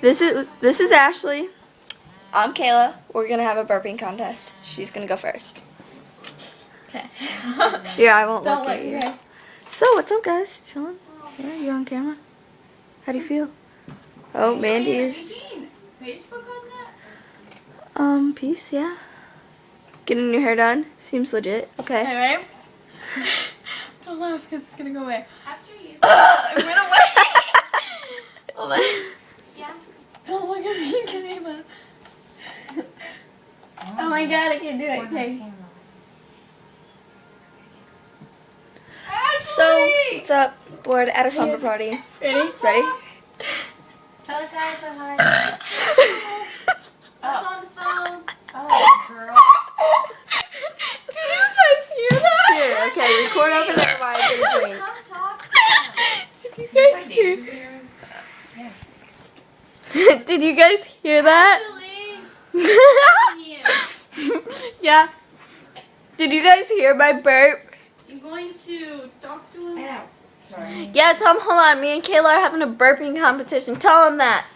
This is Ashley. I'm Kayla. We're gonna have a burping contest. She's gonna go first. Okay. Yeah, I won't Don't look let at you. you. So what's up, guys? Chilling? Yeah, you're on camera. How do you feel? Oh, Mandy's. Facebook on that? Peace. Yeah. Getting your hair done seems legit. Okay. Okay, right? Don't laugh because it's gonna go away. After you. It went away. Hold on. Yeah. Don't look at me, Kayla. Oh my god, I can't do it. Okay. So what's up? We're at a slumber party. Ready? Ready? Tell us hi, say hi. What's on the phone? Oh, girl. Did you guys hear that? Here, okay. Record over there while I get a drink. Come talk to them. Did you guys hear? Did you guys hear that? Actually, Yeah. Did you guys hear my burp? you going to talk to him? Sorry. Yeah, tell him, hold on. Me and Kayla are having a burping competition. Tell him that.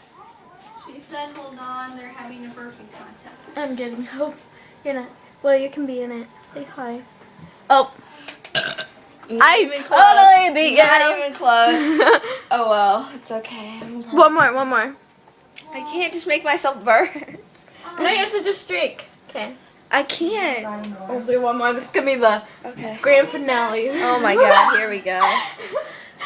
She said, hold on, they're having a burping contest. I'm getting hope. You're not. Well, you can be in it. Say hi. Oh. I totally beat you. Not even close. Oh well, it's okay. One more. I can't just make myself burp. No, you have to just drink. Okay. I can't. We'll do one more. This is gonna be the Okay. grand finale. Oh my god, here we go.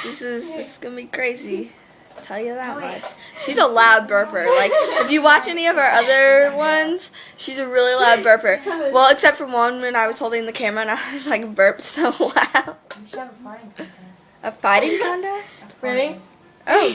This is gonna be crazy. I'll tell you that much. She's a loud burper. Like, if you watch any of our other ones, she's a really loud burper. Well, except for one when I was holding the camera and I was like burped so loud. You should have a fighting contest. A fighting contest? Ready? Oh.